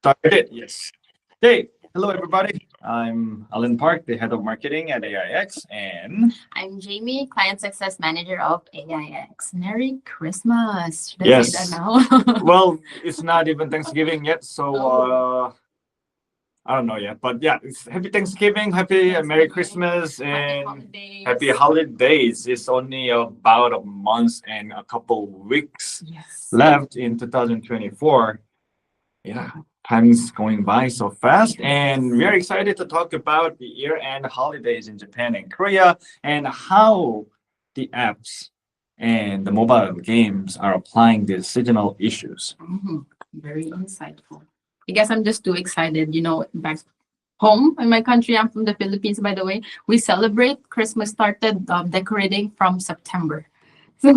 Started, yes. Hey, hello everybody. I'm Alan Park, the head of marketing at AIX, and I'm Jamie, Client Success Manager of AIX. Merry Christmas. Should I say that yes, now? well, it's not even Thanksgiving yet, so Oh. I don't know yet. But yeah, it's happy Thanksgiving, happy Merry Christmas, Happy and happy holidays. holidays. It's only about a month and a couple weeks Yes. left in 2024. Yeah, time's going by so fast, and we are excited to talk about the year-end holidays in Japan and Korea and how the apps and the mobile games are applying these seasonal issues. Very insightful. I guess I'm just too excited. Back home in my country, I'm from the Philippines, by the way. We celebrate Christmas started decorating from September. So,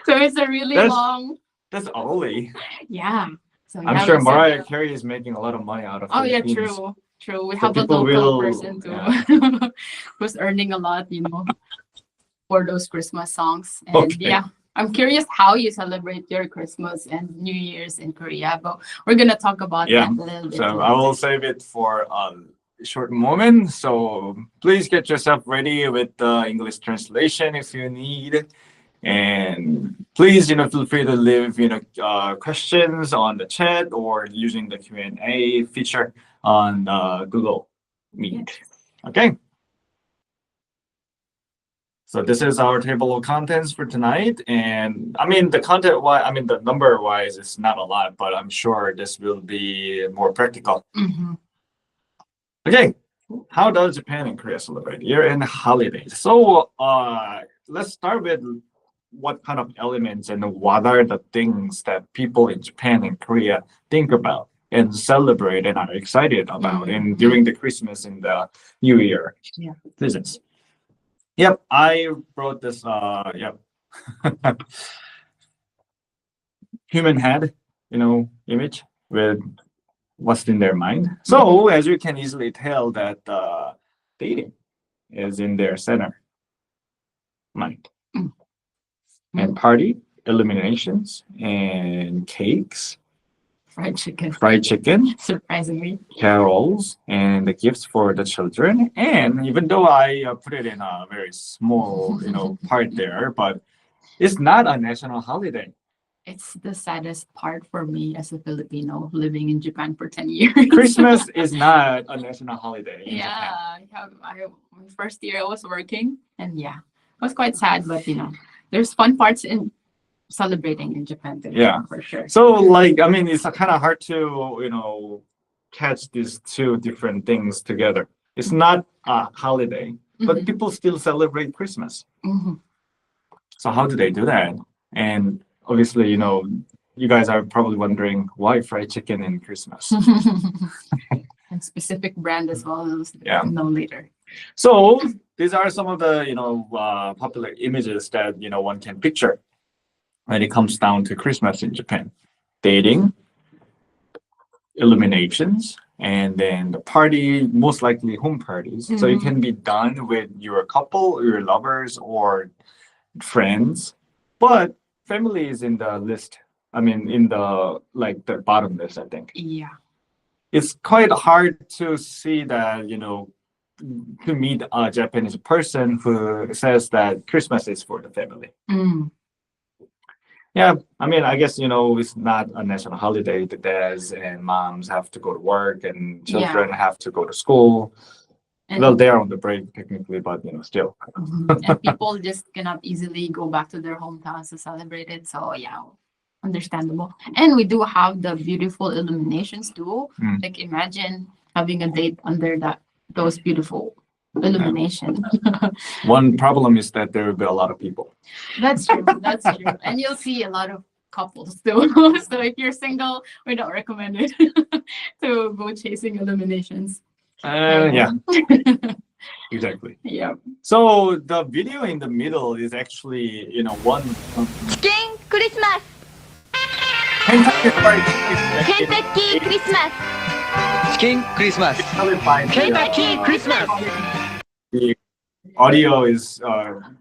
so it's a really That's long, that's early. yeah. So I'm yeah, sure we said, Mariah Carey is making a lot of money out of oh yeah, Philippines. true, true. We So have a people local will, person too yeah. who's earning a lot, for those Christmas songs. And Okay. yeah, I'm curious how you celebrate your Christmas and New Year's in Korea, but we're gonna talk about Yeah. that a little bit So I will later. save it for a short moment. So please get yourself ready with the English translation if you need. And please, feel free to leave, questions on the chat or using the Q&A feature on Google Meet. Okay. So this is our table of contents for tonight. And I mean, the content wise, I mean, the number wise is not a lot, but I'm sure this will be more practical. Hmm. Okay. How does Japan and Korea celebrate year-end holidays? So let's start with what kind of elements and what are the things that people in Japan and Korea think about and celebrate and are excited about and during the Christmas and the New Year Yeah. seasons. Yep, I wrote this yep. Human head, image with what's in their mind. So as you can easily tell that dating is in their center mind. Mm. And party, illuminations, and cakes, Fried chicken, chicken, surprisingly. carols, and the gifts for the children. And even though I put it in a very small, part there, but it's not a national holiday. It's the saddest part for me as a Filipino living in Japan for 10 years. Christmas is not a national holiday in Japan. Yeah, my first year I was working, and yeah, it was quite sad, but there's fun parts in celebrating in Japan too. Yeah. For sure. So, like, I mean, it's kind of hard to, catch these two different things together. It's not a holiday, but Mhm. people still celebrate Christmas. Mhm. So how do they do that? And obviously, you guys are probably wondering why fried chicken in Christmas. And specific brand as well. Yeah. Know later. So these are some of the popular images that one can picture when it comes down to Christmas in Japan. Dating, illuminations, and then the party, most likely home parties. So it can be done with your couple, your lovers, or friends, but family is in the list. I mean, in the the bottom list, I think. Yeah. It's quite hard to see that, to meet a Japanese person who says that Christmas is for the family. Mm. Yeah, I mean, I guess, it's not a national holiday. The dads and moms have to go to work and children have to go to school. And, Well, they are on the break technically, but, still. and people just cannot easily go back to their hometowns to celebrate it. So yeah, understandable. And we do have the beautiful illuminations too. Mm. Like imagine having a date under those beautiful illumination. One problem is that there will be a lot of people. That's true. That's true. And you'll see a lot of couples too. So if you're single, we don't recommend it to go chasing illuminations. Yeah, exactly. Yeah. So the video in the middle is actually, one 치킨 크리스마스! Kentucky Fried 켄터키 크리스마스! 치킨 크리스마스 Chicken. 켄터키 크리스마스 The audio is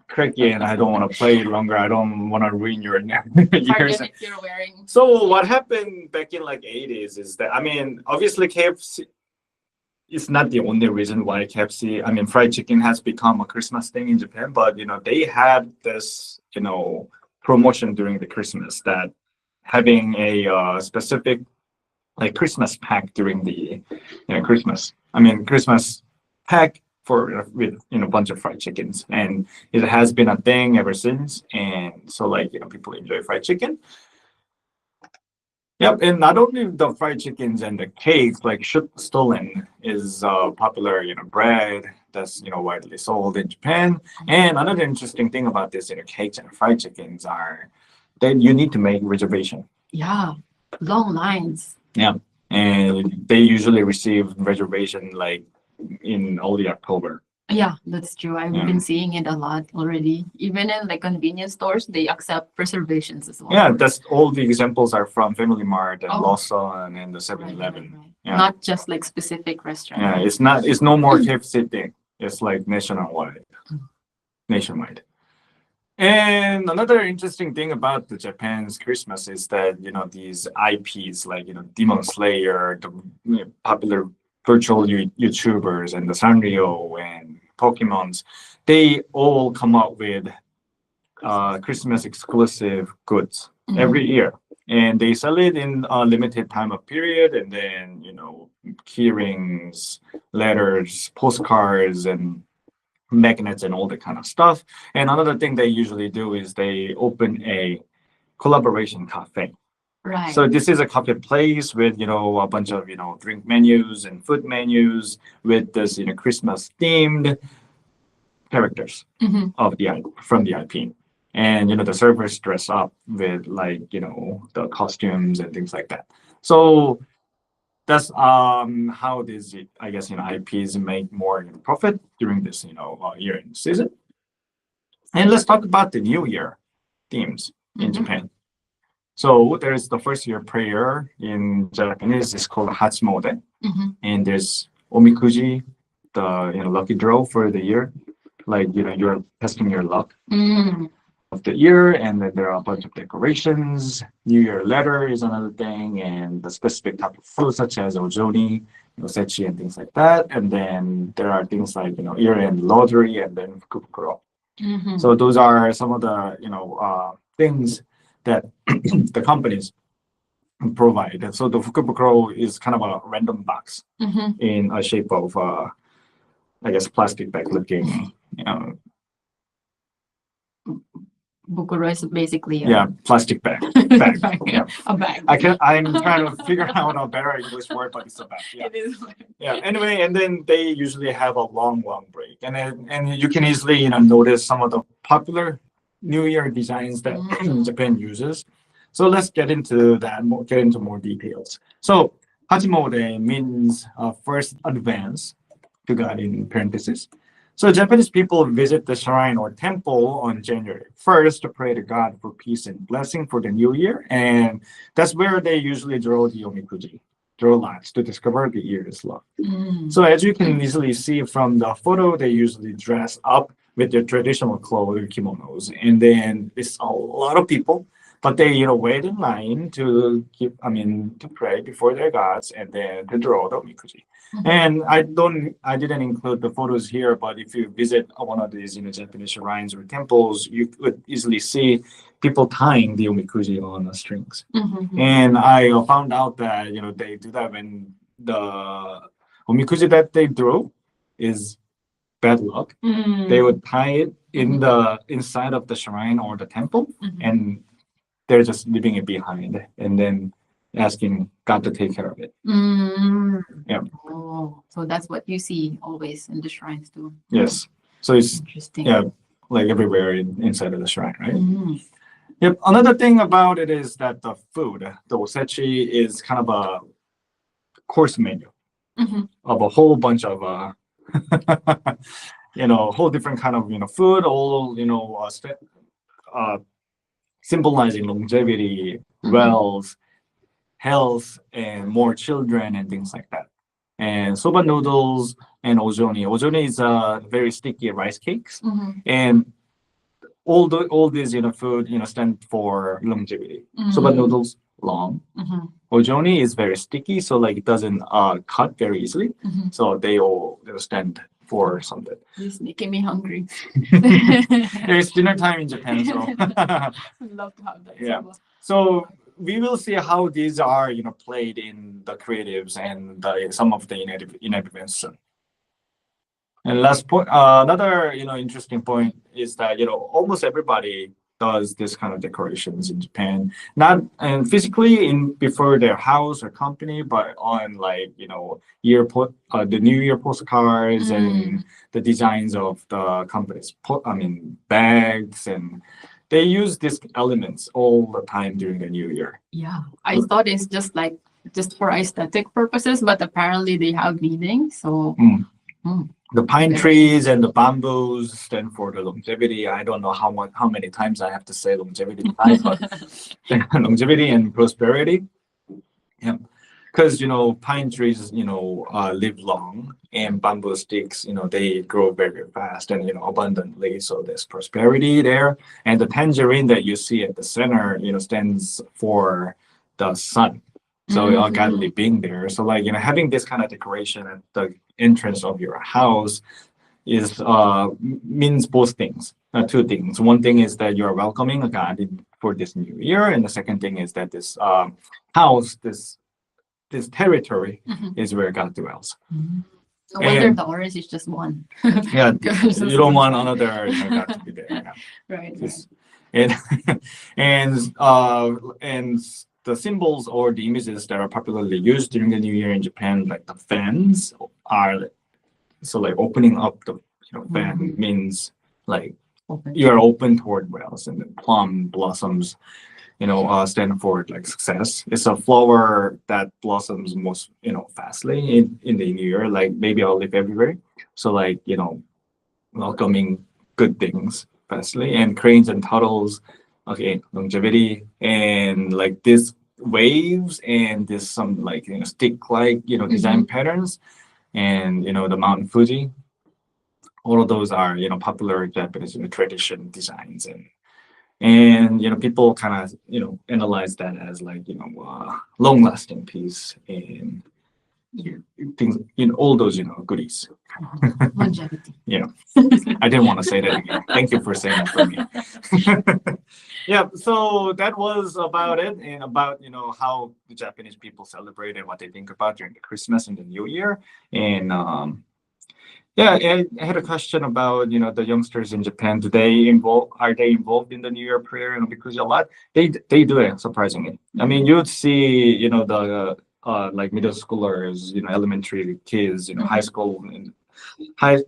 cracky and I don't want to play it longer. I don't want to ruin your ears. Pardon if you're wearing. So what happened back in like 80s is that, I mean, obviously KFC is not the only reason why KFC, I mean, fried chicken has become a Christmas thing in Japan, but they had this, promotion during the Christmas that having a specific like Christmas pack during the Christmas pack for with a bunch of fried chickens, and it has been a thing ever since. And so like people enjoy fried chicken. Yep, and not only the fried chickens and the cakes, like Stollen is popular, bread that's widely sold in Japan. And another interesting thing about this, cakes and fried chickens are that you need to make reservation. Yeah, long lines. Yeah, and they usually receive reservation like in early October. Yeah, that's true. I've Yeah. been seeing it a lot already. Even in like convenience stores, they accept reservations as well. Yeah, that's all the examples are from Family Mart and Oh. Lawson and the Right, right, 7-Eleven. right. Yeah. Not just like specific restaurants. Yeah, it's no more KFC thing. It's like nationwide. Nationwide. And another interesting thing about the Japan's Christmas is that these IPs like Demon Slayer, the popular virtual YouTubers, and the Sanrio and Pokemons, they all come up with Christmas exclusive goods Mhm. every year, and they sell it in a limited time of period, and then key rings, letters, postcards, and magnets and all that kind of stuff. And another thing they usually do is they open a collaboration cafe. Right. So this is a coffee place with a bunch of drink menus and food menus with this Christmas themed characters Mhm. of from the IP. And the servers dress up with like the costumes and things like that. So that's how these I guess IPs make more profit during this year end season. And let's talk about the New Year themes in Mhm. Japan. So there's the first year prayer in Japanese is called Hatsumode, Mhm. and there's Omikuji, the lucky draw for the year, like you're testing your luck Mm. of the year, and then there are a bunch of decorations. New Year letter is another thing, and the specific type of food such as ojoni, osechi, and things like that. And then there are things like year-end lottery, and then fukupukuro. Mhm. So those are some of the things that the companies provide. And so the fukupukuro is kind of a random box Mhm. in a shape of I guess plastic bag looking. Bukuro is basically Yeah, plastic bag. bag. Yeah. A bag. I'm trying to figure out a better English word, but it's a bag. Yeah. It is. Yeah. Anyway, and then they usually have a long break, and you can easily notice some of the popular New Year designs that Japan uses. So let's get into that. Get into more details. So Hachimode means first advance to God in parentheses. So Japanese people visit the shrine or temple on January 1st to pray to God for peace and blessing for the new year. And that's where they usually draw the omikuji, draw lots to discover the year's luck. Mm. So as you can easily see from the photo, they usually dress up with their traditional clothes, kimonos. And then it's a lot of people, but they, wait in line to to pray before their gods and then to draw the omikuji. And I didn't include the photos here, but if you visit one of these, Japanese shrines or temples, you could easily see people tying the omikuji on the strings. Mhm. And I found out that, they do that when the omikuji that they drew is bad luck. Mm. They would tie it in the inside of the shrine or the temple, Mhm. and they're just leaving it behind and then asking God to take care of it. Mm. Yeah. Oh, so that's what you see always in the shrines too. Yes. So it's Interesting. yeah, like everywhere inside of the shrine, right? Mm. Yep. Another thing about it is that the food, the osechi, is kind of a course menu Mhm. of a whole bunch of whole different kind of food, all symbolizing longevity, Mhm. wealth, health, and more children and things like that. and soba noodles and ojoni. Ojoni is very sticky rice cakes, Mhm. and all these food stand for longevity. Soba Mhm. noodles long. Mhm. Ojoni is very sticky, so like it doesn't cut very easily. Mhm. So they'll stand for something. This is making me hungry. It's dinner time in Japan, so I'd love to have that. Yeah. soba. so we will see how these are played in the creatives and some of the in events soon. And last point, another interesting point is that almost everybody does this kind of decorations in Japan, not and physically in before their house or company, but on like the New Year postcards and the designs of the company's bags, and they use these elements all the time during the New Year. Yeah, I thought it's just for aesthetic purposes, but apparently they have meaning. So Mm. mm, The pine Okay. trees and the bamboos stand for the longevity. I don't know how many times I have to say longevity tonight, but longevity and prosperity. Yeah, because pine trees live long, and bamboo sticks they grow very fast and abundantly. So there's prosperity there, and the tangerine that you see at the center stands for the sun. So a godly being there. So like having this kind of decoration at the entrance of your house is means both things, two things. One thing is that you're welcoming a god for this new year, and the second thing is that this house, this territory Mhm. is where God dwells. No wonder And- the orange is just one. Yeah, Because you don't want another God to be there. Yeah. Right. Yes. And and the symbols or the images that are popularly used during the New Year in Japan, like the fans, are so like opening up the fan means like Open. you are open toward wells, and the plum blossoms stand for like success. It's a flower that blossoms most fastly in the new year, like maybe olive everywhere. So like welcoming good things fastly. And cranes and turtles, okay, longevity, and like this waves and this some like stick like design patterns, and the Mount Fuji. All of those are popular Japanese tradition designs, and people kind of analyze that as like long lasting peace and things all those goodies. Longevity. I didn't want to say that again. Thank you for saying that for me. Yeah, so that was about it, and about how the Japanese people celebrate and what they think about during the Christmas and the New Year. And yeah, I had a question about the youngsters in Japan. Are they involved in the New Year prayer and because a lot? They do it, surprisingly. I mean, you'd see the like middle schoolers, elementary kids, high school and high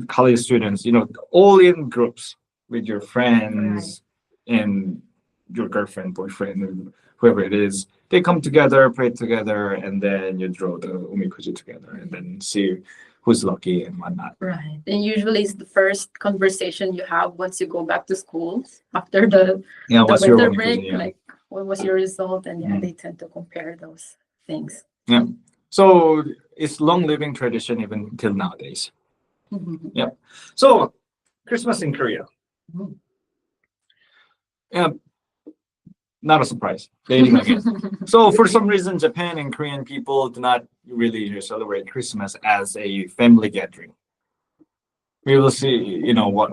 college students, all in groups with your friends and your girlfriend, boyfriend, and whoever it is. They come together, pray together, and then you draw the umikuji together, and then see who's lucky and whatnot. Right. And usually it's the first conversation you have once you go back to school after the Yeah, what's your winter umikuji? break. Yeah. Like, what was your result? And yeah, Mhm. they tend to compare those things. Yeah. So it's long living tradition even till nowadays. Mhm. Yeah. So Christmas in Korea. Mhm. Yeah. Not a surprise. Dating again. So for some reason, Japan and Korean people do not really celebrate Christmas as a family gathering. We will see, what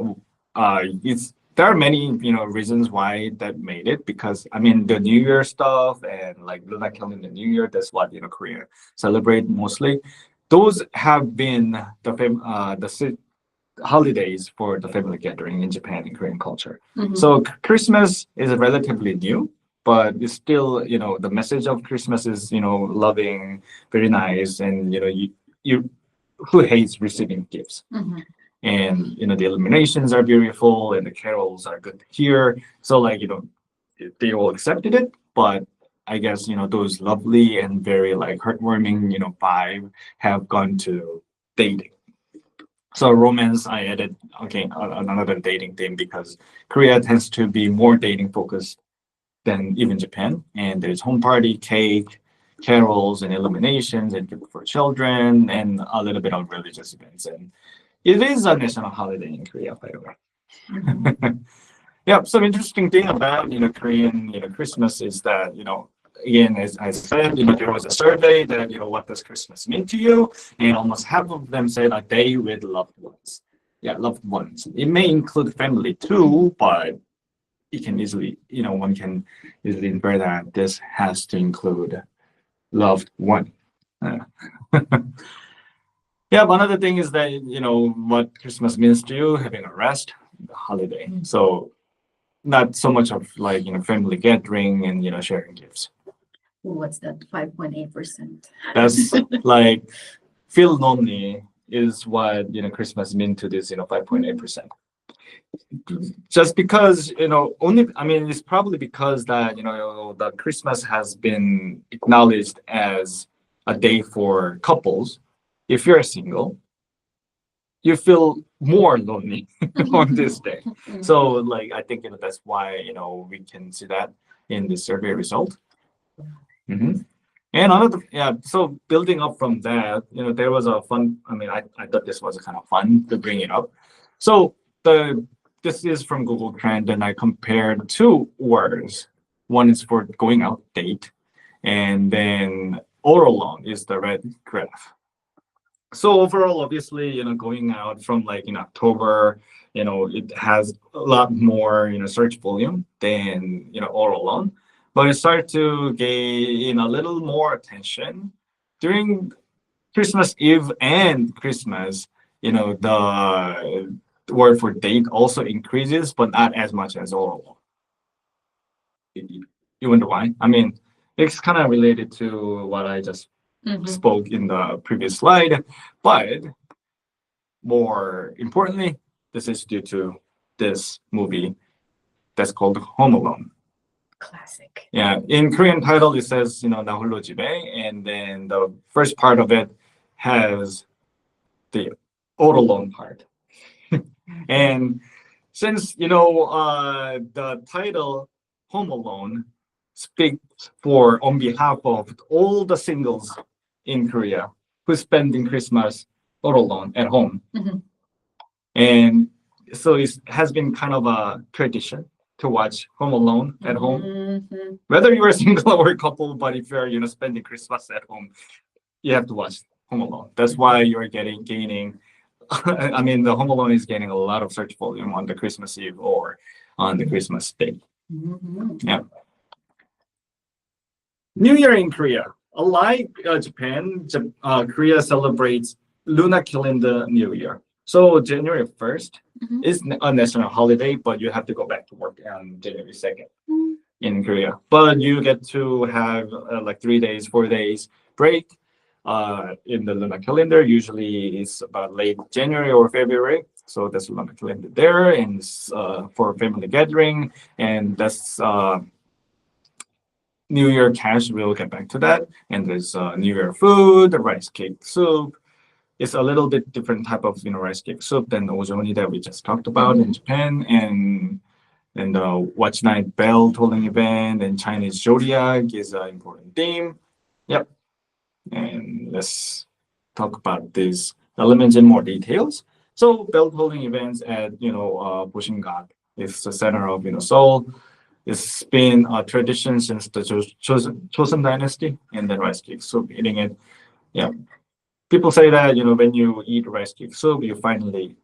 it's there are many, reasons why that made it, because I mean the New Year stuff and like Lunar calendar New Year, that's what Korea celebrate mostly. Those have been the holidays for the family gathering in Japan and Korean culture. Mhm. So Christmas is relatively new, but it's still, the message of Christmas is, loving, very nice, and you who hates receiving gifts? Mhm. And the illuminations are beautiful and the carols are good to hear. So like they all accepted it, but I guess those lovely and very like heartwarming vibe have gone to dating. So romance, I added another dating theme because Korea tends to be more dating focused than even Japan. And there's home party, cake, carols and illuminations and gift for children and a little bit of religious events. And it is a national holiday in Korea, by the way. Yeah, some interesting thing about Korean Christmas is that again, as I said, there was a survey that what does Christmas mean to you, and almost half of them said a day with loved ones. Yeah, loved ones. It may include family too, but it can easily one can easily infer that this has to include loved one. Uh, yeah, one other thing is that what Christmas means to you, having a rest, the holiday. So not so much of like family gathering and sharing gifts. What's that? 5.8%. That's like feel lonely is what Christmas mean to this 5.8%. Just because only I mean it's probably because that that Christmas has been acknowledged as a day for couples. If you're single, you feel more lonely on this day. So like I think that's why we can see that in the survey result. Mhm. And another so building up from that, there was a fun. I mean, I thought this was kind of fun to bring it up. So this is from Google Trend, and I compared two words. One is for going out date, and then all along is the red graph. So overall, obviously, going out from like in October, it has a lot more, search volume than, all alone. But it started to gain a little more attention during Christmas Eve and Christmas. The word for date also increases, but not as much as all alone. You wonder why? I mean, it's kind of related to what I just spoke in the previous slide, but more importantly, this is due to this movie that's called Home Alone. Classic. Yeah, in Korean title it says 나 홀로 집에, and then the first part of it has the all alone part. And since the title Home Alone speaks for on behalf of all the singles in Korea who's spending Christmas all alone at home. And so it has been kind of a tradition to watch Home Alone at home. Whether you're single or a couple, but if you're spending Christmas at home, you have to watch Home Alone. That's why you're gaining I mean the Home Alone is gaining a lot of search volume on the Christmas Eve or on the Christmas day. Yeah. New Year in Korea. Unlike Japan, Korea celebrates lunar calendar New Year. So January 1st is a national holiday, but you have to go back to work on January 2nd in Korea. But you get to have like 3 days, 4 days break in the lunar calendar. Usually it's about late January or February. So that's lunar calendar there, and for family gathering, and that's New Year cash. We'll get back to that. And there's New Year food, the rice cake soup. It's a little bit different type of rice cake soup than the ojoni that we just talked about in Japan, and the watch night bell tolling event and Chinese zodiac is an important theme. Yep. And let's talk about these elements in more details. So bell tolling events at Boshingak is the center of Seoul. It's been a tradition since the Joseon dynasty, and then rice cake soup, eating it. Yeah. People say that when you eat rice cake soup, you finally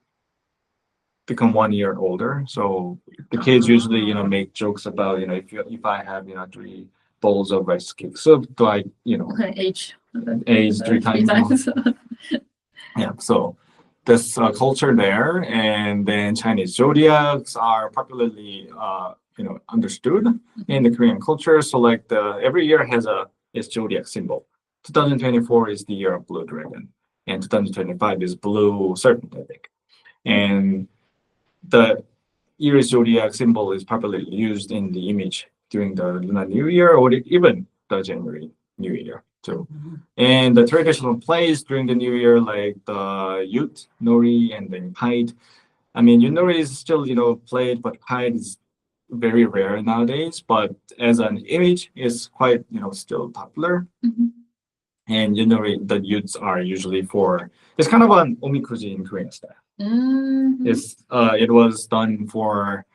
become 1 year older. So the kids usually make jokes about if I have 3 bowls of rice cake soup, do I Age 3 times? Yeah. So this culture there, and then Chinese zodiacs are popularly understood in the Korean culture. So like every year has its zodiac symbol. 2024 is the year of blue dragon, and 2025 is blue serpent, I think. And the year zodiac symbol is popularly used in the image during the Lunar New Year or even the January New Year too. And the traditional plays during the New Year, like the Yut, Nori, and then Kite. I mean, Yunori is still played, but Kite is very rare nowadays, but as an image, it's quite still popular. Mhm. And the youths are usually for it's kind of an omikuji in Korean style. Mhm. It was done for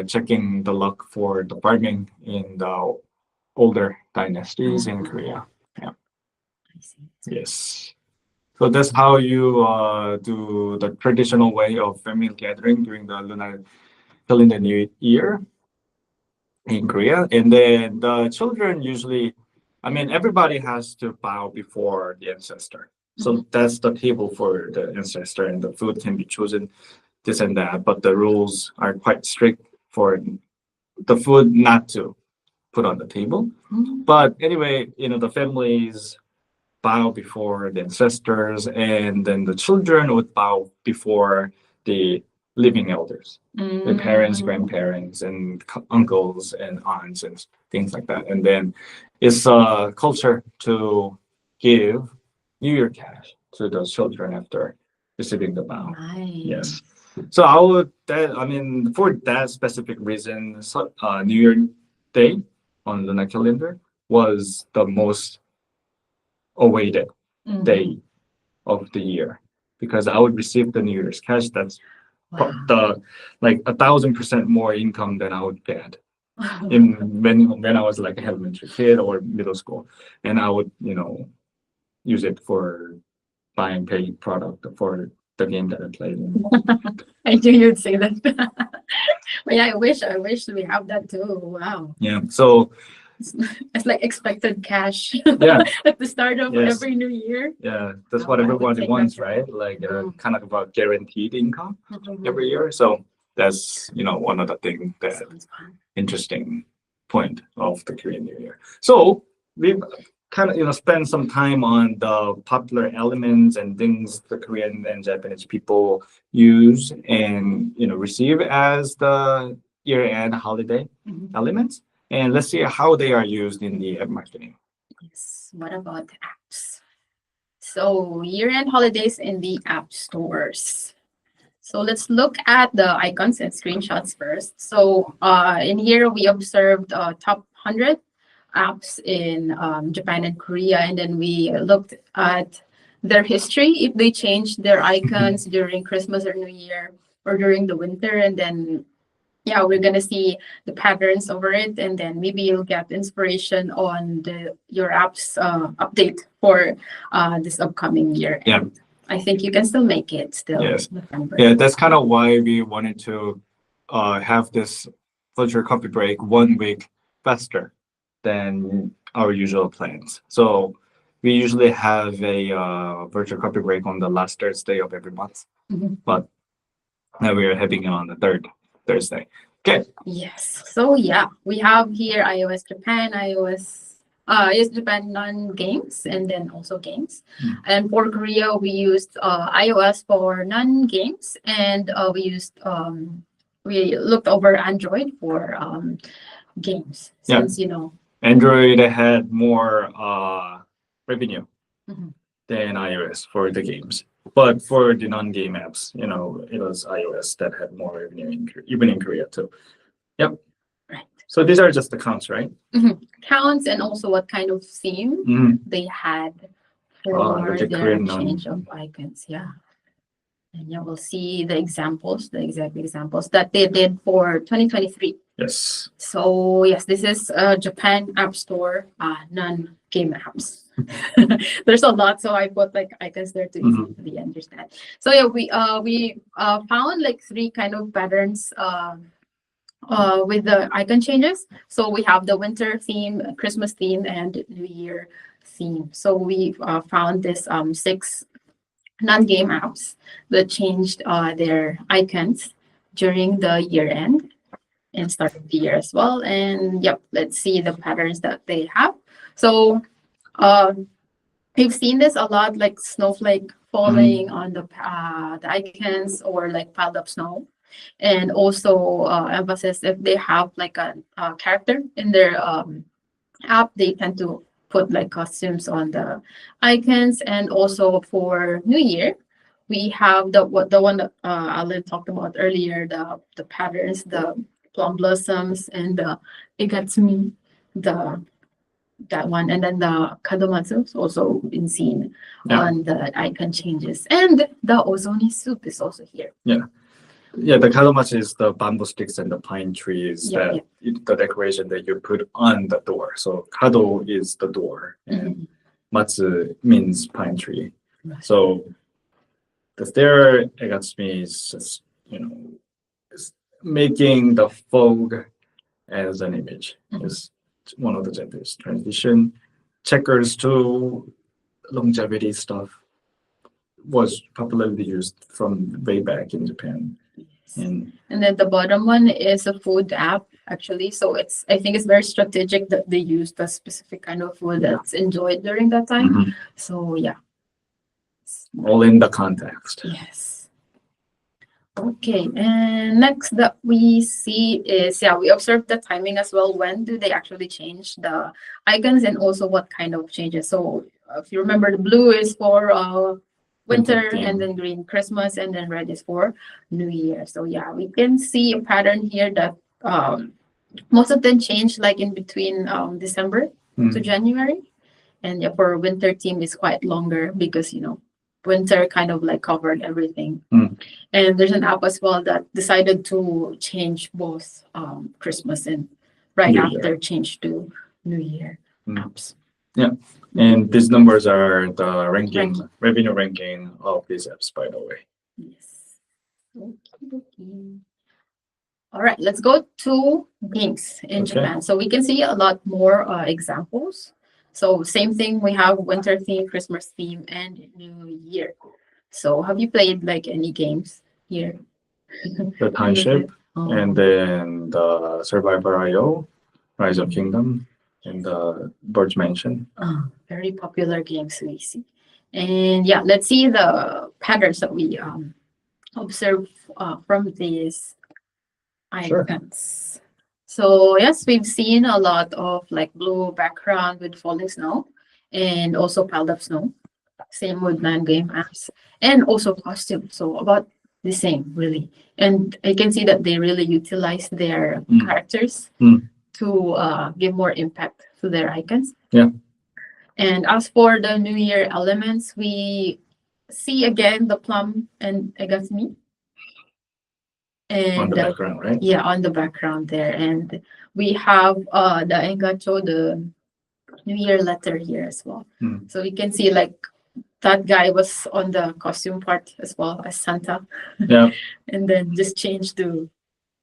checking the luck for the farming in the older dynasties in Korea. Yeah. I see. Yes. So that's how you do the traditional way of family gathering during the lunar calendar New Year in Korea. And then the children usually, I mean, everybody has to bow before the ancestor. So that's the table for the ancestor, and the food can be chosen, this and that. But the rules are quite strict for the food not to put on the table. Mhm. But anyway, the families bow before the ancestors, and then the children would bow before the living elders, the parents, Mm. grandparents, and uncles and aunts and things like that. And then it's a culture to give New Year cash to those children after receiving the bow. Nice. Yes. So I would that I mean for that specific reason, New Year Day on lunar calendar was the most awaited Mhm. day of the year because I would receive the New Year's cash. That's Wow. the like 1,000% more income than I would get in when I was like an elementary kid or middle school, and I would use it for buying paid product for the game that I played. I knew you'd say that. But yeah, I wish we have that too. Wow. Yeah. So It's like expected cash yeah, at the start of Yes. every new year. yeah, that's Oh, what I would everybody take wants, that. right? Like Mm. kind of about guaranteed income Mhm. every year. So that's one of the things that Sounds fun. interesting point of the Korean New Year. So we've kind of spent some time on the popular elements and things the Korean and Japanese people use and receive as the year-end holiday Mhm. elements. And let's see how they are used in the app marketing. Yes. What about apps? So year-end holidays in the app stores. So let's look at the icons and screenshots first. So in here we observed top 100 apps in Japan and Korea, and then we looked at their history, if they changed their icons during Christmas or New Year or during the winter, and then yeah, we're gonna see the patterns over it, and then maybe you'll get inspiration on your app's update for this upcoming year. Yeah. And I think you can still make it still Yes. November. Yeah, that's kind of why we wanted to have this virtual coffee break 1 week faster than our usual plans. So we usually have a virtual coffee break on the last Thursday of every month, Mhm. but now we are having it on the third Thursday. Okay. Yes. So yeah, we have here iOS Japan, iOS Japan non-games, and then also games. Mm. And for Korea, we used iOS for non-games, and we looked over Android for games, Yeah. since Android had more revenue Mhm. than iOS for the games. But for the non-game apps, it was iOS that had more revenue even in Korea too. Yep. Right. So these are just the counts, right? Counts and also what kind of theme Mhm. they had Oh, for the their Korean non- change of icons. Yeah. And you will see the exact examples that they did for 2023. Yes. So yes, this is Japan App Store, non-game apps. There's a lot, so I put like icons there to easily understand. So yeah, we found like three kind of patterns with the icon changes. So we have the winter theme, Christmas theme, and New Year theme. So we found this 6 non-game apps that changed their icons during the year end and start of the year as well. And yep, let's see the patterns that they have. So we've seen this a lot, like snowflake falling on the icons or like piled up snow. And also emphasis if they have like a character in their app, they tend to put like costumes on the icons. And also for New Year, we have the one that Alan talked about earlier, the patterns, the plum blossoms, and Igatsumi, that one, and then the kadomatsu is also been seen Yeah. on the icon changes, and the ozoni soup is also here. Yeah, the kadomachi is the bamboo sticks and the pine trees Yeah, that the decoration that you put on the door. So kado is the door, and matsu means pine tree. So the stair Egatsumi is just, is making the fog as an image. Is one of the Japanese tradition. Checkers too, longevity stuff was popularly used from way back in Japan. And then the bottom one is a food app, actually. So I think it's very strategic that they use the specific kind of food that's enjoyed during that time. So yeah. all in the context. Yes. Okay, and next that we see is, we observe the timing as well. When do they actually change the icons, and also what kind of changes? So if you remember, the blue is for winter, theme. and then green Christmas, and then red is for New Year. So yeah, we can see a pattern here that most of them change like in between December to January, and yeah, for winter theme is quite longer because winter kind of like covered everything. And there's an app as well that decided to change both Christmas and right New after Year. change to New Year apps. And these numbers are the Ranking. revenue ranking of these apps, by the way. Yes. Okay. All right, let's go to games in Okay. Japan. So we can see a lot more examples. So same thing, we have winter theme, Christmas theme, and New Year. So have you played like any games here? The Township, Oh. and then the Survivor IO, Rise of Kingdom, and the Bird's Mansion. Very popular games we see. And yeah, let's see the patterns that we observe from these Sure. icons. So yes, we've seen a lot of like blue background with falling snow, and also piled up snow. Same with non-game apps, and also costume. So about the same, really. And I can see that they really utilize their characters to give more impact to their icons. Yeah. And as for the New Year elements, we see again the plum and Egatsumi. And On the background, right? yeah, on the background there. And we have the Engacho, the New Year letter here as well. So you can see like that guy was on the costume part as well as Santa. Yeah. And then just changed to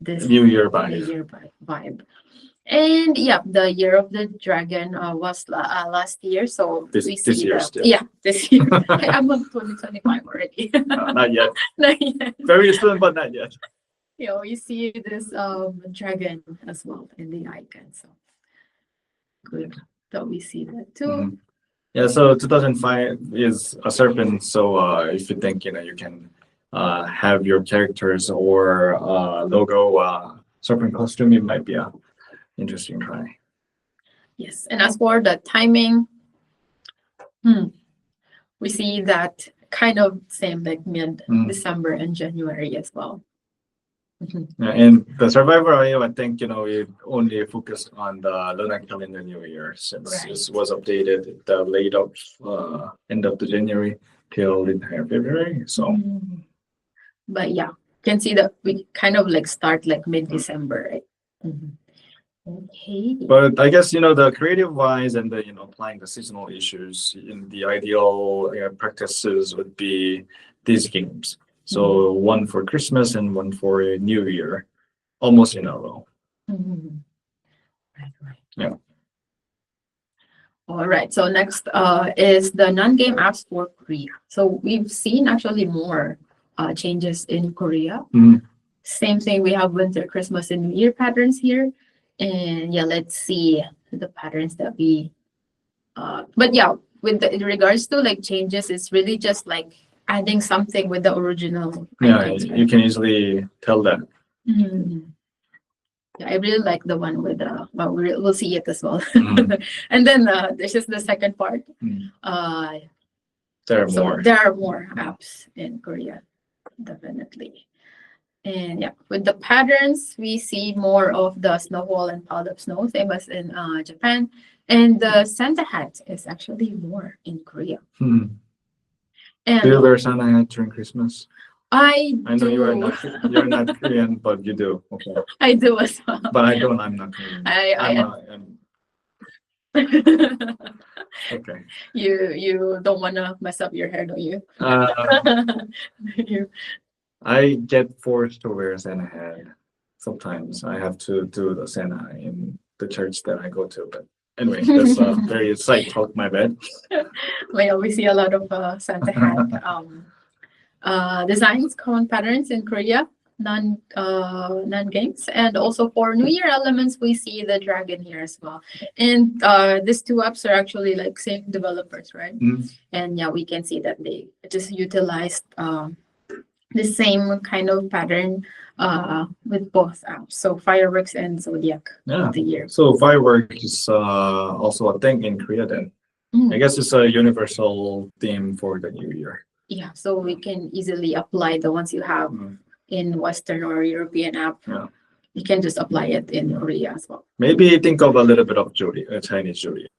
this New Year New vibe. Year vibe. And yeah, the Year of the Dragon was last year. So This we see year that. still. Yeah, this year. I'm on 2025 already. Not yet. Not yet. Very soon, but not yet. You see this dragon as well in the icon. So good that we see that too. Yeah, so 2005 is a serpent. So if you think you can have your characters or logo serpent costume, it might be a interesting try. Yes, and as for the timing, we see that kind of same like mid-December and January as well. Yeah, and the Survivor IO, I think it only focused on the lunar calendar New Year, since this was updated at the late of end of the January till the entire February. So but yeah, can see that we kind of like start like mid-December, right? Okay. But I guess the creative wise and the applying the seasonal issues in the ideal practices would be these games. So one for Christmas and one for New Year, almost in a row. Right. Yeah. All right. So next is the non-game apps for Korea. So we've seen actually more changes in Korea. Same thing. We have winter, Christmas, and New Year patterns here. And yeah, let's see the patterns that we. But yeah, in regards to like changes, it's really just like adding something with the original. Yeah, icons, right? you can easily tell that. Yeah, I really like the one with well, we'll see it as well. And then this is the second part. There are So more. there are more apps in Korea, definitely. And yeah, with the patterns, we see more of the snowball and piled up snow, same as in Japan. And the Santa hat is actually more in Korea. Do you And wear Santa hat during Christmas? I I know you are do, you're not Korean, but you do. Okay. I do as well. But I don't. I'm not Korean. I'm okay. You don't want to mess up your hair, don't you? You I get forced to wear Santa hat. Sometimes I have to do the Santa in the church that I go to. But anyway, that's very side talk. My bad. well, we see a lot of Santa hat designs, common patterns in Korea, non games, and also for New Year elements, we see the dragon here as well. And these two apps are actually like same developers, right? Mhm. And yeah, we can see that they just utilized the same kind of pattern with both apps. So fireworks and zodiac Yeah. of the year. So firework is also a thing in Korea. Then I guess it's a universal theme for the New Year. Yeah, so we can easily apply the ones you have Mm. in Western or European app. Yeah. You can just apply it in Korea as well. Maybe think of a little bit of Chinese zodiac.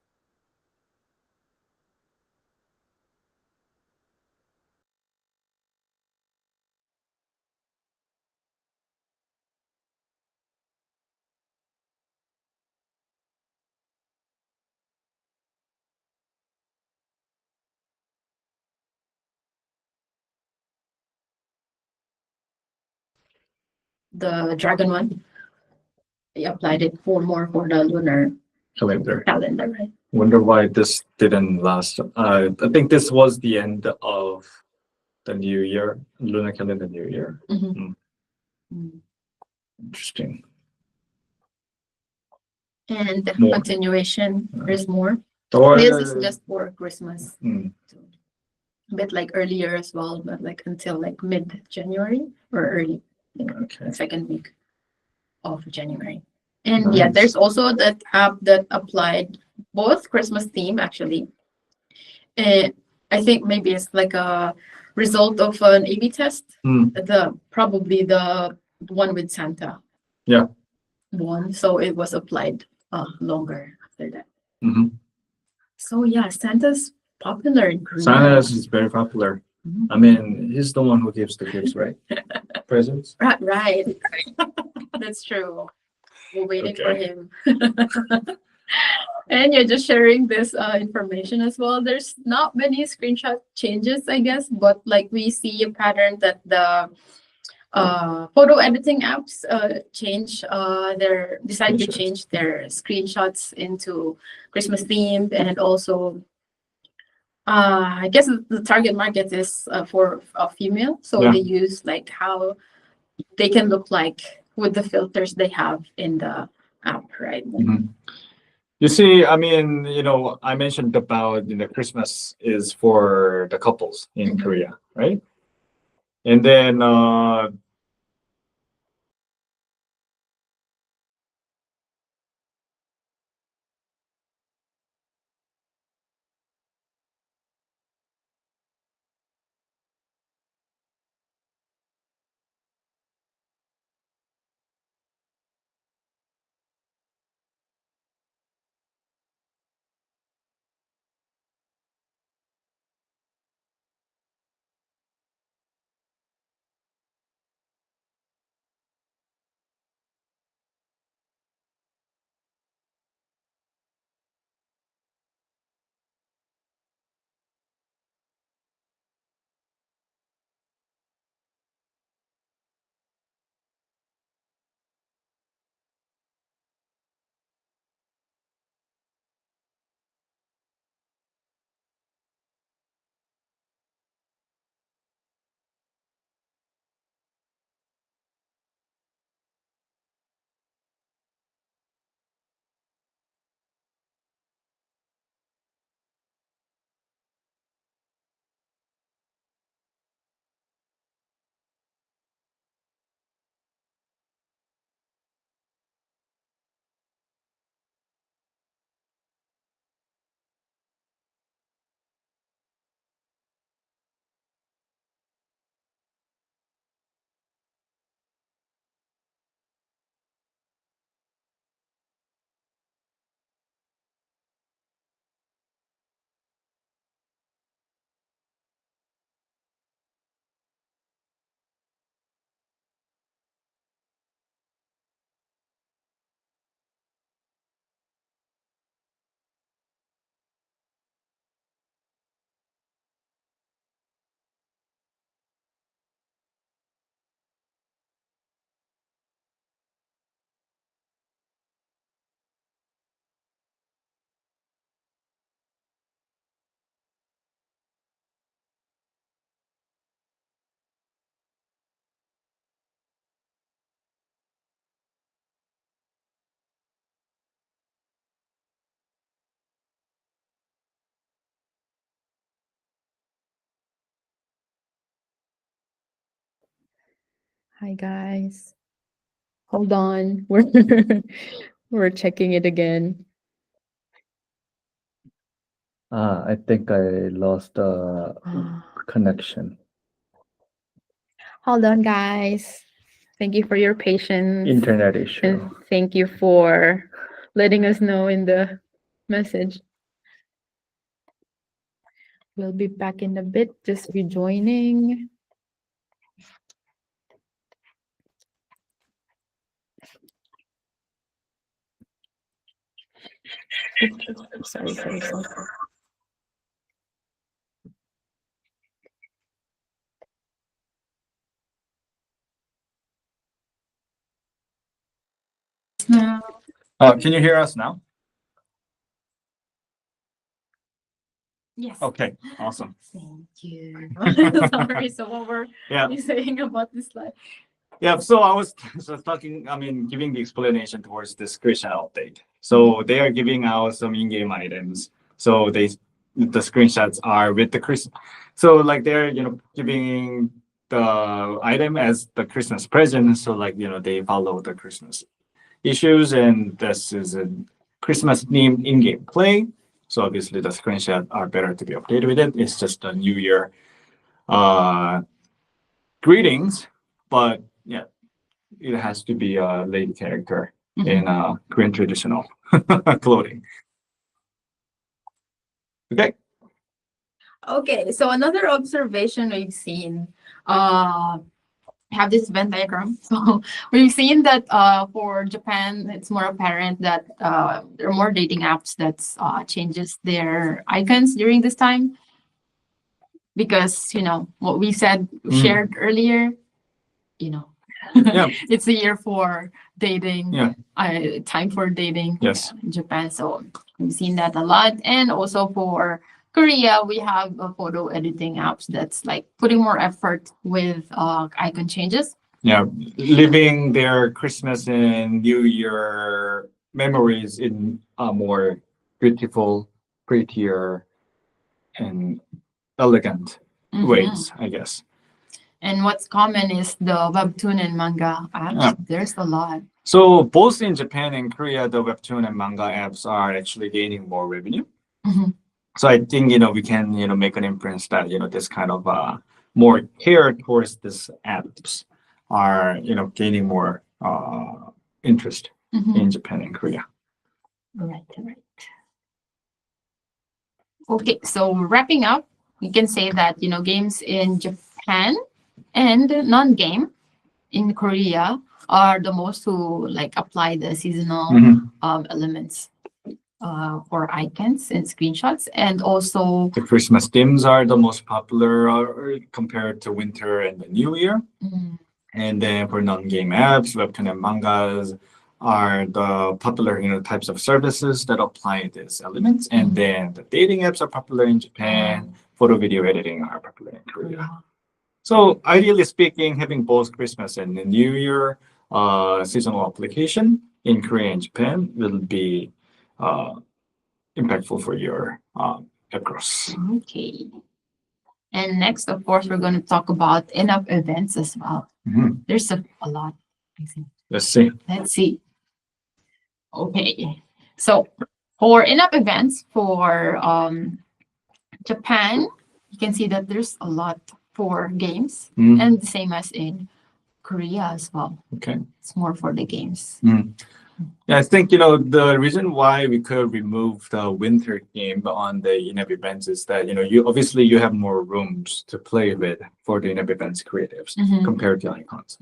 The dragon one, they applied it for more for the lunar calendar, right? Wonder why this didn't last. I think this was the end of the New Year, lunar calendar New Year. Mm. Interesting. And the More. continuation, there's more. Or, This is just for Christmas. mm, A bit like earlier as well, but like until like mid-January or early okay. second week of January. And yeah, Nice. there's also that app that applied both Christmas theme actually. I think maybe it's like a result of an A/B test. Mm. Probably the one with Santa. Yeah. One, so it was applied longer after that. Mhm. So yeah, Santa's popular in Korea. Santa is very popular. Mhm. I mean, he's the one who gives the gifts, right? Presents. Right. That's true. We're waiting for Okay. him. And you're just sharing this information as well. There's not many screenshot changes, I guess, but like we see a pattern that the photo editing apps decide to Screenshots. change their screenshots into Christmas themed, and also I guess the target market is for a female, so Yeah. they use like how they can look like with the filters they have in the app, right? Mhm. You see, I mean, I mentioned about Christmas is for the couples in Mhm. Korea, right? And then Hi guys. Hold on. We're checking it again. I think I lost connection. Hold on, guys. Thank you for your patience. Internet issue. And thank you for letting us know in the message. We'll be back in a bit, just rejoining. Sorry. Can you hear us now? Yes. Okay, awesome. Thank you. Sorry, so what were Yeah. you saying about this slide? Yeah, so I was just talking, giving the explanation towards the screenshot update. So they are giving out some in-game items. So the screenshots are with the Christmas. So like they're, giving the item as the Christmas present. So like, they follow the Christmas issues, and this is a Christmas themed in-game play. So obviously the screenshots are better to be updated with it. It's just a New Year greetings, but yeah, it has to be a lady character in Korean traditional clothing. Okay. Okay, so another observation we've seen, have this Venn diagram. So we've seen that for Japan, it's more apparent that there are more dating apps that changes their icons during this time. Because, what we said, shared earlier, Yeah. it's a year for dating, Yeah. time for dating Yes. in Japan. So we've seen that a lot. And also for Korea, we have photo editing apps that's like putting more effort with icon changes. Yeah, living their Christmas and New Year memories in a more beautiful, prettier, and elegant ways, I guess. And what's common is the webtoon and manga apps. Yeah. There's a lot. So both in Japan and Korea, the webtoon and manga apps are actually gaining more revenue. So I think we can make an inference that this kind of more care towards this apps are gaining more interest in Japan and Korea. Right. Okay, so wrapping up, we can say that games in Japan and non-game in Korea are the most who like apply the seasonal elements for icons and screenshots, and also The Christmas themes are the most popular compared to winter and the New Year. And then for non-game apps, webtoon and mangas are the popular types of services that apply these elements. And then the dating apps are popular in Japan. Photo video editing are popular in Korea. So ideally speaking, having both Christmas and the New Year seasonal application in Korea and Japan will be impactful for your across. Okay. And next, of course, we're going to talk about in-app events as well. There's a lot. Let's see. Let's see. Okay. So for in-app events for Japan, you can see that there's a lot for games, and the same as in Korea as well. Okay. It's more for the games. Yeah, I think the reason why we could remove the winter game on the in-app events is that you obviously you have more rooms to play with for the in-app events creatives compared to icons.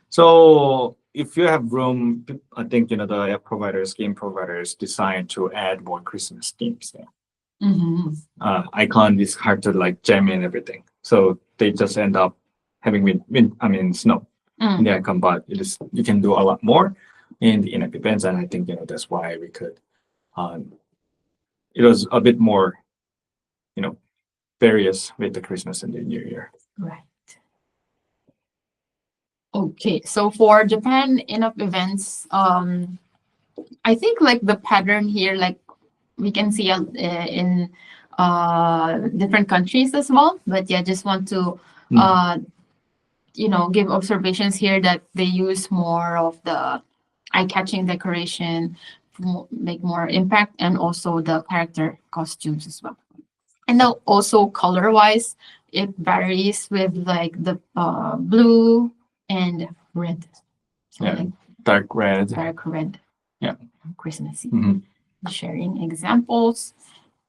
So if you have room, I think the app providers, game providers decide to add more Christmas themes there. Icon is hard to like jam in everything, so they just end up having snow in the icon, but you can do a lot more in the in-app events, and I think that's why we could. It was a bit more, various with the Christmas and the New Year. Right. Okay, so for Japan in-app events, I think like the pattern here, like we can see in different countries as well. But yeah, just want to give observations here that they use more of the eye-catching decoration, make more impact, and also the character costumes as well. And now also color-wise, it varies with like the blue and red. So Yeah. like Dark red. dark red. Yeah. Christmassy. Mhm. Sharing examples.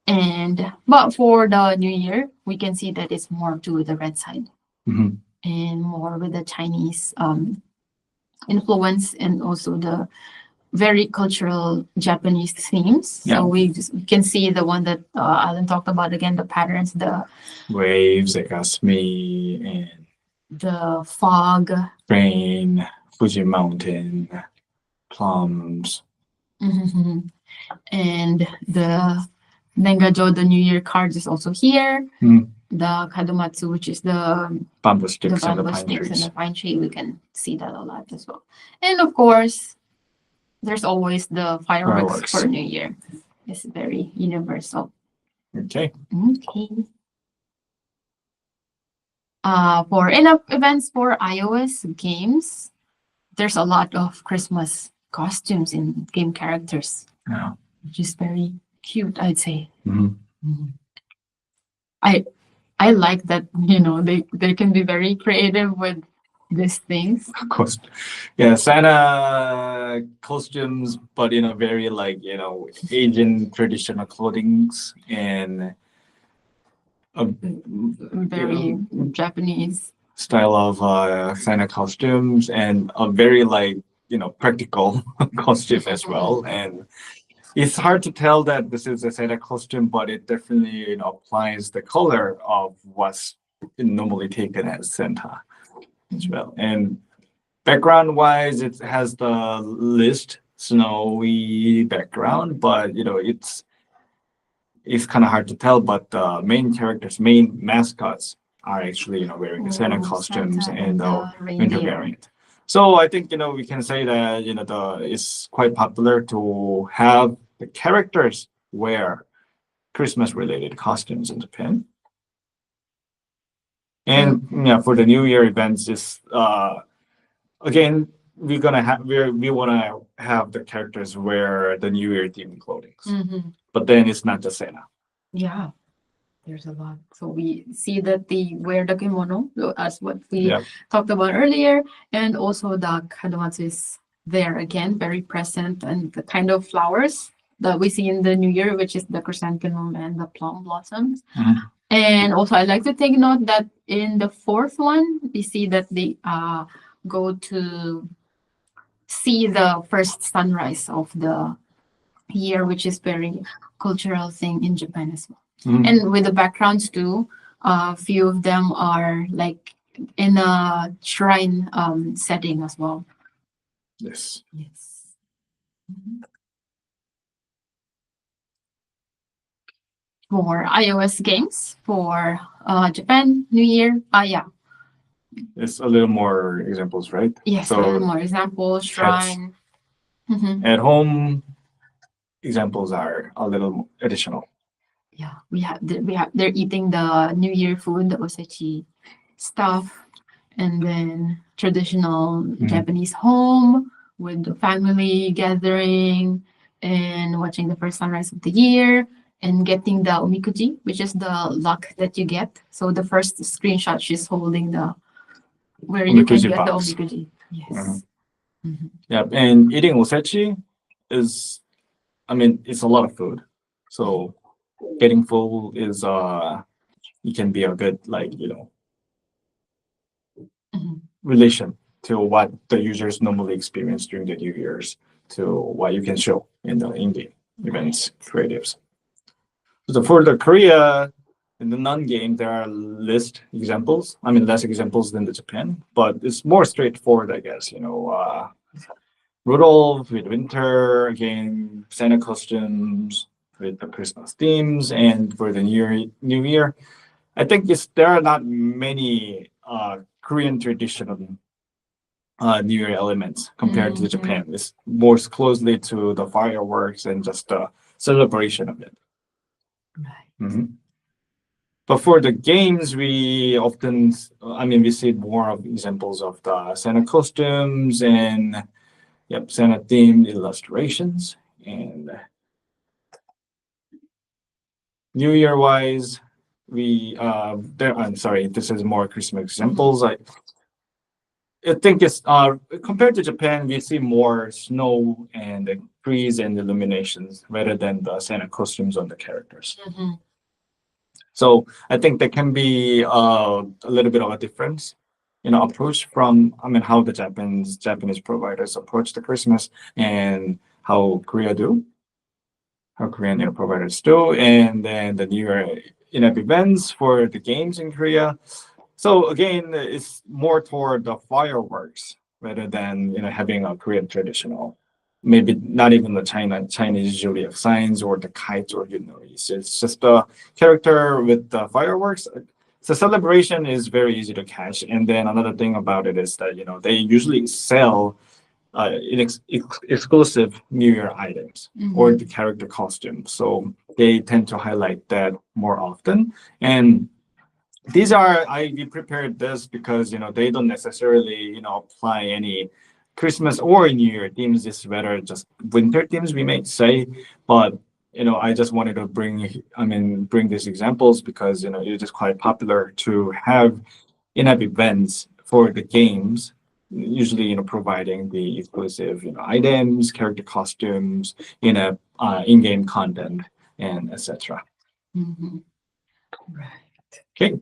But for the new year, we can see that it's more to the red side Mhm. and more with the Chinese influence and also the very cultural Japanese themes. Yeah. So we can see the one that Alan talked about again, the patterns, Waves, Ekasmi, and the fog, rain, Fuji Mountain, plums. mhm, and the Nengajo, the New Year cards is also here. Mm. The Kadomatsu, which is the Bamboo sticks and the bamboo pine sticks and trees. the pine tree, we can see that a lot as well. And of course, there's always the fireworks Fireworks. for New Year. It's very universal. Okay. Okay. For events for iOS games, there's a lot of Christmas costumes in game characters, Yeah. which is very cute, I'd say. Mhm. I like that, they can be very creative with these things. Of course. Yeah, Santa costumes, but very Asian traditional clothings and a Very Japanese. style of Santa costumes and a very practical costume as well. And it's hard to tell that this is a Santa costume, but it definitely applies the color of what's normally taken as Santa as well. And background wise, it has the list snowy background, but it's kind of hard to tell. But the main characters, main mascots, are actually wearing the Santa Oh, costumes Santa and the winter reindeer. variant. So I think we can say that it's quite popular to have the characters wear Christmas related costumes in Japan. And yeah, for the New Year events, is again we want to have the characters wear the New Year themed clothing, Mhm. but then it's not just Santa. Yeah, there's a lot. So we see that they wear the kimono, as what we Yeah. talked about earlier, and also the kadomatsu is there again, very present, and the kind of flowers that we see in the New Year, which is the chrysanthemum and the plum blossoms. Mhm. And also, I'd like to take note that in the fourth one, we see that they go to see the first sunrise of the year, which is very cultural thing in Japan as well. Mhm. And with the backgrounds too, a few of them are like in a shrine setting as well. Yes. Yes. Mhm. For iOS games for Japan New Year, yeah, It's a little more examples, right? yes, a So little more examples, shrine. Mhm. at home, examples are a little additional. Yeah, they're eating the New Year food, the osechi stuff, and then traditional Japanese home with the family gathering and watching the first sunrise of the year and getting the omikuji, which is the luck that you get. So the first screenshot, she's holding the where you can Omikuji get the box. omikuji. Yes. Mhm. Yeah, and eating osechi is, it's a lot of food. So getting full is it can be a good Mhm. relation to what the users normally experience during the New Year's to what you can show in the in-game events creatives. So for the Korea in the non-game, there are less examples than the Japan, but it's more straightforward, I guess. Rudolph with winter, again, Santa costumes with the Christmas themes, and for the New Year, I think there are not many Korean traditional New Year elements compared to Mhm. Japan. It's more closely to the fireworks and just the celebration of it. Right. Mhm. But for the games, we often, we see more of examples of the Santa costumes and Santa themed illustrations. And New Year wise, I'm sorry, this is more Christmas examples. I think it's compared to Japan, we see more snow and trees and illuminations rather than the Santa costumes on the characters. Mhm. So I think there can be a little bit of a difference, approach from how the Japanese providers approach the Christmas and how Korean providers do, and then the New Year in-app events for the games in Korea. So again, it's more toward the fireworks rather than having a Korean traditional. Maybe not even the Chinese zodiac signs or the kites or it's just a character with the fireworks. So celebration is very easy to catch. And then another thing about it is that they usually sell exclusive New Year items or the character costume. So they tend to highlight that more often. And these are we prepared this because they don't necessarily apply any Christmas or New Year themes. It's rather just winter themes, we may say. But I just wanted to bring these examples because it is quite popular to have in-app events for the games, usually providing the exclusive items, character costumes, in-game content, and etc. Mhm. Right. Okay.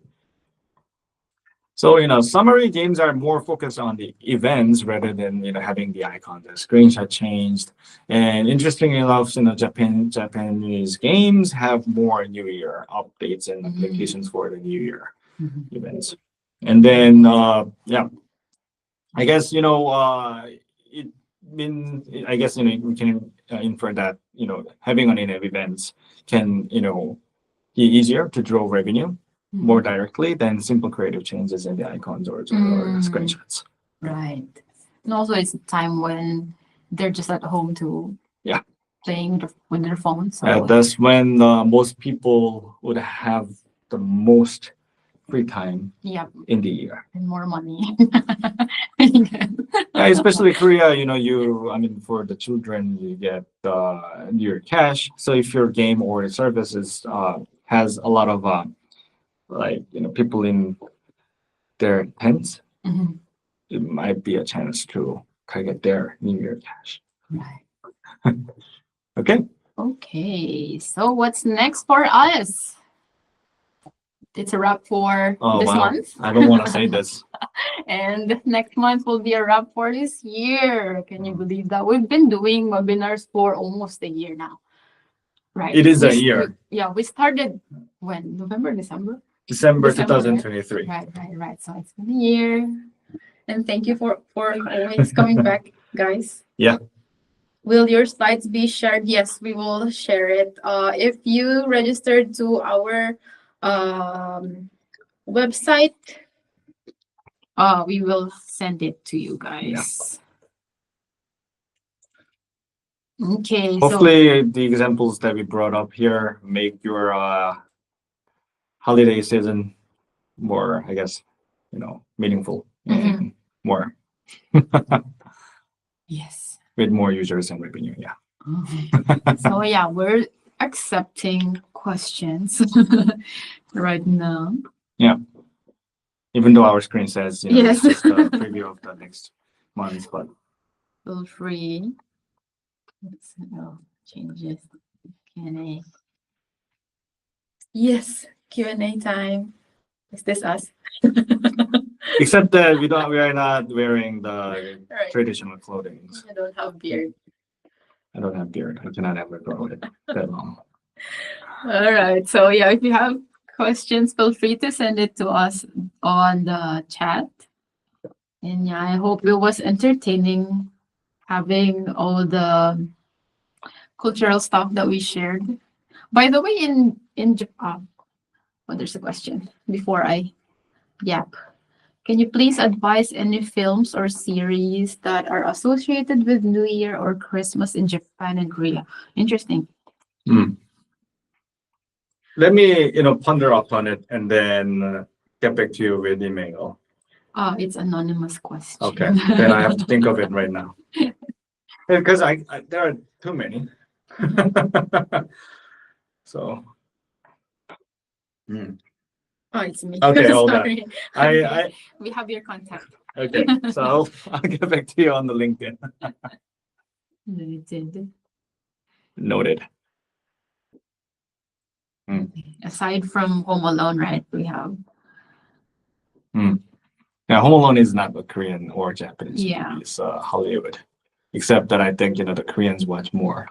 So, summary games are more focused on the events rather than, having the icon, the screenshot changed. And interestingly enough, Japanese games have more New Year updates and applications for the New Year Mhm. events. And then, I guess, we can infer that, having an in-app events can, be easier to draw revenue more directly than simple creative changes in the icons or screenshots. Right. And also, it's a time when they're just at home to playing with their phones. So That's when most people would have the most free time in the year. and more money. Especially Korea, for the children, you get New Year cash. So if your game or services has a lot of people in their tents, Mhm. it might be a chance to kind of get their New Year cash. Right. Okay. Okay. So what's next for us? It's a wrap for this month. I don't want to say this. And next month will be a wrap for this year. Can you believe that? We've been doing webinars for almost a year now. Right. It is a year. We started when? November, December? December December, 2023. Right. So it's been a year. And thank you for always coming back, guys. Yeah. Will your slides be shared? Yes, we will share it. If you registered to our website, we will send it to you guys. Okay. Hopefully, the examples that we brought up here make your holiday season more, I guess, meaningful and more Yes. with more users and revenue. Yeah. So we're accepting questions right now. Yeah. Even though our screen says, Yes. it's just a preview of the next month, but Feel free. Let's changes. Q&A. Yes, Q&A time. Is this us? except that we are not wearing the Right. traditional clothing. I don't have beard. I don't have beard. I cannot ever grow it that long. All right. So if you have questions, feel free to send it to us on the chat. And I hope it was entertaining having all the cultural stuff that we shared. By the way, in Japan, there's a question before I yap. Can you please advise any films or series that are associated with New Year or Christmas in Japan and Korea? Interesting. let me, ponder upon it and then get back to you with email. It's anonymous question. Okay, then I have to think of it right now. Because there are too many. So. Oh, it's me. Okay, hold on. Sorry. I We have your contact. okay. So I'll get back to you on the LinkedIn. Noted. Noted. Aside from Home Alone, right? We have. Now, Home Alone is not a Korean or Japanese Yeah. movie. It's Hollywood. Except that I think, the Koreans watch more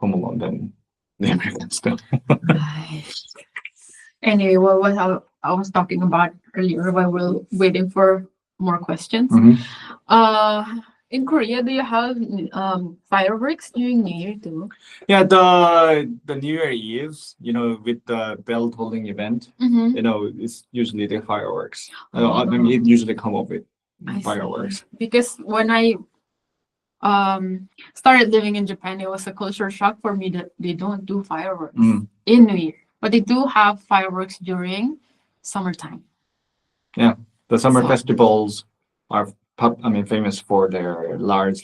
Home Alone than the Americans do. Right. Anyway, what I was talking about earlier while we're waiting for more questions. Mhm. In Korea, do you have fireworks during New Year too? Yeah, the New Year Eve, with the bell tolling event, Mm-hmm. it's usually the fireworks. Oh. I mean, it usually come up with I see. fireworks. Because when I started living in Japan, it was a culture shock for me that they don't do fireworks in New Year, but they do have fireworks during summertime. Yeah, the summer So- festivals are famous for their large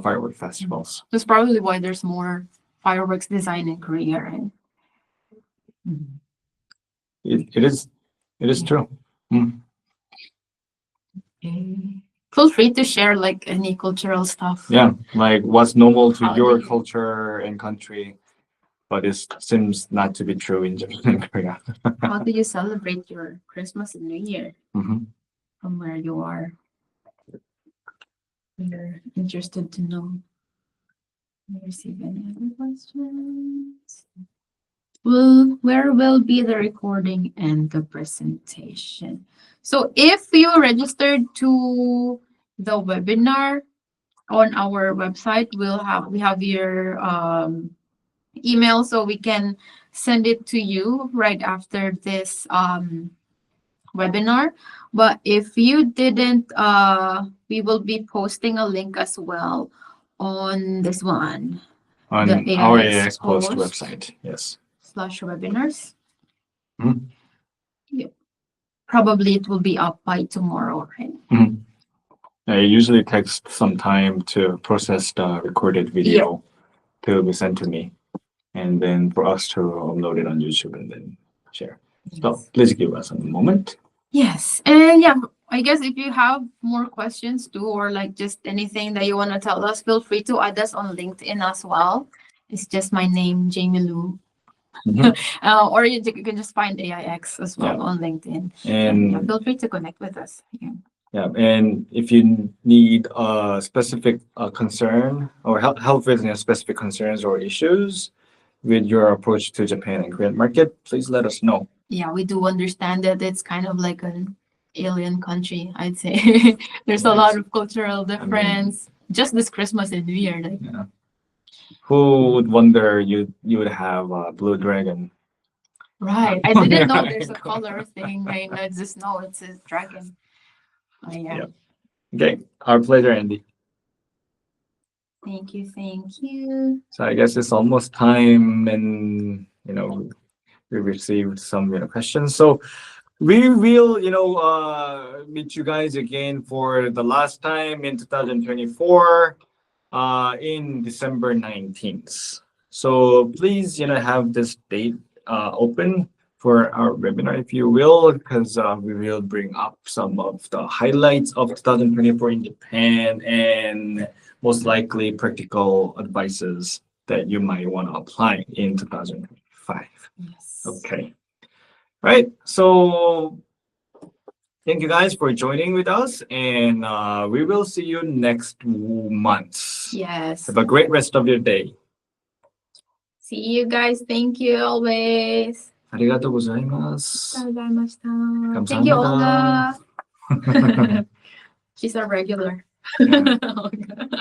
firework festivals. That's probably why there's more fireworks design in Korea, right? It is true. Feel free to share like any cultural stuff. Yeah, like what's normal to your Holiday. culture and country, but it seems not to be true in Japan and Korea. How do you celebrate your Christmas and New Year Mhm. from where you are? We're interested to know. Do you receive any other questions? Where will be the recording and the presentation? So if you registered to the webinar on our website, we have your email, so we can send it to you right after this webinar. But if you didn't, we will be posting a link as well on this one. On The our AIX AIX Post post. website, yes. /webinars. Mhm. Yep. Probably it will be up by tomorrow, right? It usually takes some time to process the recorded video to be sent to me, and then for us to upload it on YouTube and then share. So please give us a moment. Yes, and yeah, I guess if you have more questions too, or like just anything that you want to tell us, feel free to add us on LinkedIn as well. It's just my name, Jamie Lou. Mhm. Or you can just find AIX as well on LinkedIn. And yeah, feel free to connect with us. Yeah, and if you need a specific concern or help with specific concerns or issues with your approach to Japan and Korean market, please let us know. Yeah, we do understand that it's kind of like an alien country, I'd say. There's a lot of cultural difference. Just this Christmas and New Year. Like, Yeah. Who would wonder you would have a blue dragon? right. I didn't know there's a color thing. I just know it's a dragon. Oh, yeah. Yep. Okay, our pleasure, Andy. Thank you. So I guess it's almost time, and we received some questions. So we will meet you guys again for the last time in 2024 in December 19th. So please have this date open for our webinar, if you will, because we will bring up some of the highlights of 2024 in Japan and most likely practical advices that you might want to apply in 2025. Yes. Okay. Right. So thank you guys for joining with us, and we will see you next month. Yes. Have a great rest of your day. See you guys. Thank you always. 아리가또 고자이마스. 감사합니다. Thank you, Olga. 감사합니다. She's a regular. Yeah. Olga.